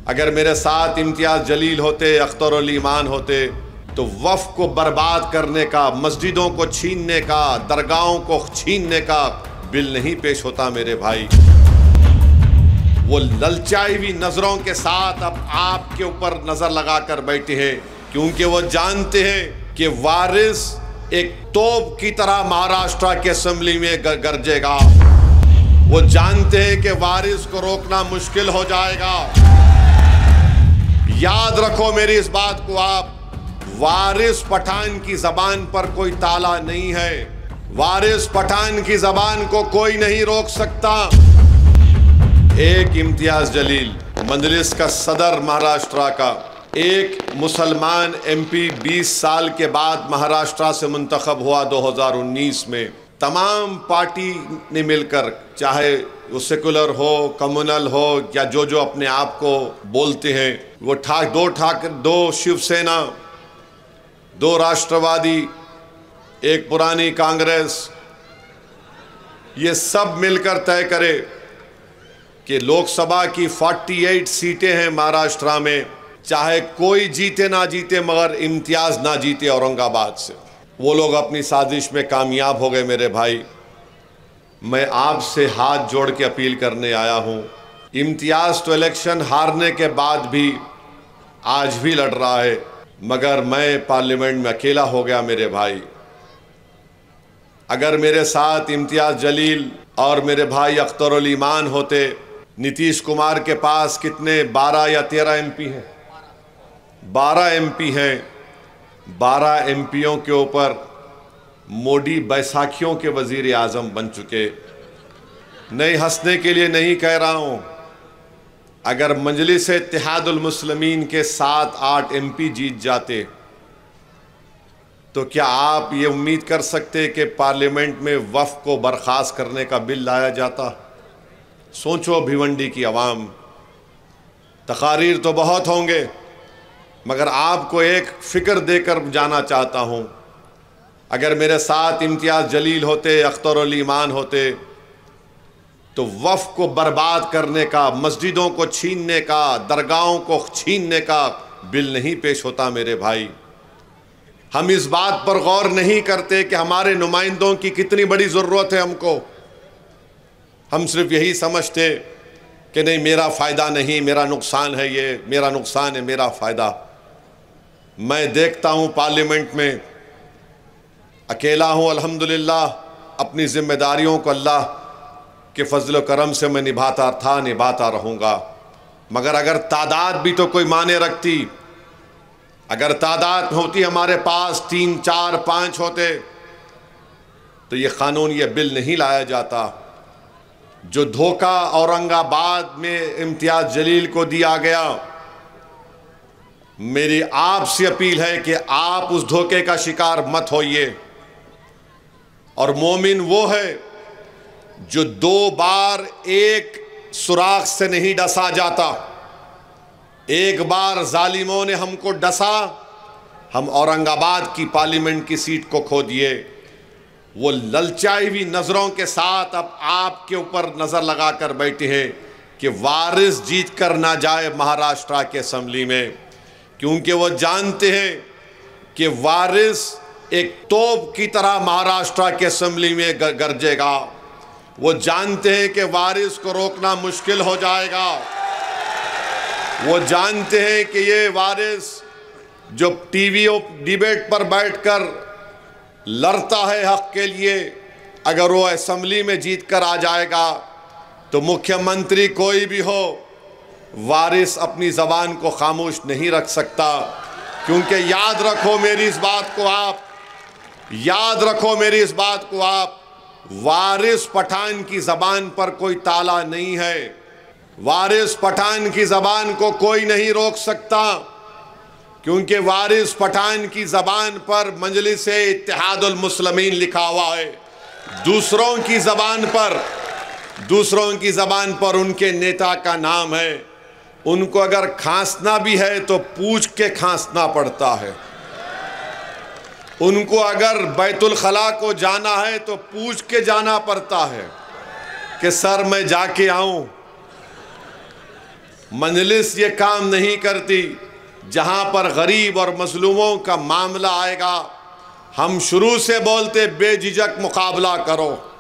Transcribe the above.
अगर मेरे साथ इम्तियाज़ जलील होते, अख्तरुल ईमान होते, तो वफ़ को बर्बाद करने का, मस्जिदों को छीनने का, दरगाहों को छीनने का बिल नहीं पेश होता मेरे भाई। वो ललचाई हुई नज़रों के साथ अब आपके ऊपर नज़र लगा कर बैठे हैं, क्योंकि वो जानते हैं कि वारिस एक तोप की तरह महाराष्ट्र के असेंबली में गरजेगा। वो जानते हैं कि वारिस को रोकना मुश्किल हो जाएगा। याद रखो मेरी इस बात को आप, वारिस पठान की जबान पर कोई ताला नहीं है। वारिस पठान की जबान को कोई नहीं रोक सकता। एक इम्तियाज जलील मजलिस का सदर महाराष्ट्र का, एक मुसलमान एमपी 20 साल के बाद महाराष्ट्र से मुंतखब हुआ 2019 में। तमाम पार्टी ने मिलकर, चाहे वो सेकुलर हो, कम्युनल हो, या जो अपने आप को बोलते हैं, वो दो शिवसेना, 2 राष्ट्रवादी, एक पुरानी कांग्रेस, ये सब मिलकर तय करे कि लोकसभा की 48 सीटें हैं महाराष्ट्र में, चाहे कोई जीते ना जीते, मगर इम्तियाज ना जीते औरंगाबाद से। वो लोग अपनी साजिश में कामयाब हो गए मेरे भाई। मैं आपसे हाथ जोड़ के अपील करने आया हूँ, इम्तियाज तो इलेक्शन हारने के बाद भी आज भी लड़ रहा है, मगर मैं पार्लियामेंट में अकेला हो गया मेरे भाई। अगर मेरे साथ इम्तियाज जलील और मेरे भाई अख्तरुल ईमान होते, नीतीश कुमार के पास कितने 12 या 13 एमपी हैं, 12 एमपी हैं। 12 एमपीओं के ऊपर मोदी बैसाखियों के वजीर आज़म बन चुके। नहीं, हंसने के लिए नहीं कह रहा हूँ। अगर मजलिस इत्तेहादुल मुस्लिमीन के 7-8 एमपी जीत जाते, तो क्या आप ये उम्मीद कर सकते कि पार्लियामेंट में वफ़ को बर्खास्त करने का बिल लाया जाता? सोचो भिवंडी की आवाम, तकारीर तो बहुत होंगे, मगर आपको एक फ़िक्र देकर जाना चाहता हूँ। अगर मेरे साथ इम्तियाज़ जलील होते, अख्तरुल ईमान होते, तो वफ़ को बर्बाद करने का, मस्जिदों को छीनने का, दरगाहों को छीनने का बिल नहीं पेश होता मेरे भाई। हम इस बात पर गौर नहीं करते कि हमारे नुमाइंदों की कितनी बड़ी ज़रूरत है हमको। हम सिर्फ यही समझते कि नहीं, मेरा फ़ायदा नहीं, मेरा नुकसान है, ये मेरा नुकसान है, मेरा फ़ायदा। मैं देखता हूँ पार्लियामेंट में अकेला हूँ, अल्हम्दुलिल्लाह। अपनी जिम्मेदारियों को अल्लाह के फजल करम से मैं निभाता रहूँगा। मगर अगर तादाद भी तो कोई माने रखती, अगर तादाद होती हमारे पास 3, 4, 5 होते, तो ये कानून, ये बिल नहीं लाया जाता। जो धोखा औरंगाबाद में इम्तियाज जलील को दिया गया, मेरी आपसे अपील है कि आप उस धोखे का शिकार मत होइए। और मोमिन वो है जो 2 बार एक सुराख से नहीं डसा जाता। एक बार जालिमों ने हमको डसा, हम औरंगाबाद की पार्लियामेंट की सीट को खो दिए। वो ललचाई हुई नज़रों के साथ अब आपके ऊपर नज़र लगा कर बैठे हैं कि वारिस जीत कर ना जाए महाराष्ट्र के असेंबली में, क्योंकि वो जानते हैं कि वारिस एक तोप की तरह महाराष्ट्र के असेंबली में गरजेगा। वो जानते हैं कि वारिस को रोकना मुश्किल हो जाएगा। वो जानते हैं कि ये वारिस जो टीवी डिबेट पर बैठकर लड़ता है हक के लिए, अगर वो असेंबली में जीत कर आ जाएगा, तो मुख्यमंत्री कोई भी हो, वारिस अपनी ज़बान को खामोश नहीं रख सकता। क्योंकि याद रखो मेरी इस बात को आप, याद रखो मेरी इस बात को आप, वारिस पठान की ज़बान पर कोई ताला नहीं है। वारिस पठान की ज़बान को कोई नहीं रोक सकता, क्योंकि वारिस पठान की ज़बान पर मजलिस इत्तेहादुल मुस्लिमीन लिखा हुआ है। दूसरों की ज़बान पर उनके नेता का नाम है। उनको अगर खांसना भी है तो पूछ के खांसना पड़ता है। उनको अगर बैतुल खला को जाना है तो पूछ के जाना पड़ता है कि सर मैं जाके आऊं। मजलिस ये काम नहीं करती। जहाँ पर गरीब और मजलूमों का मामला आएगा, हम शुरू से बोलते बेझिझक मुकाबला करो।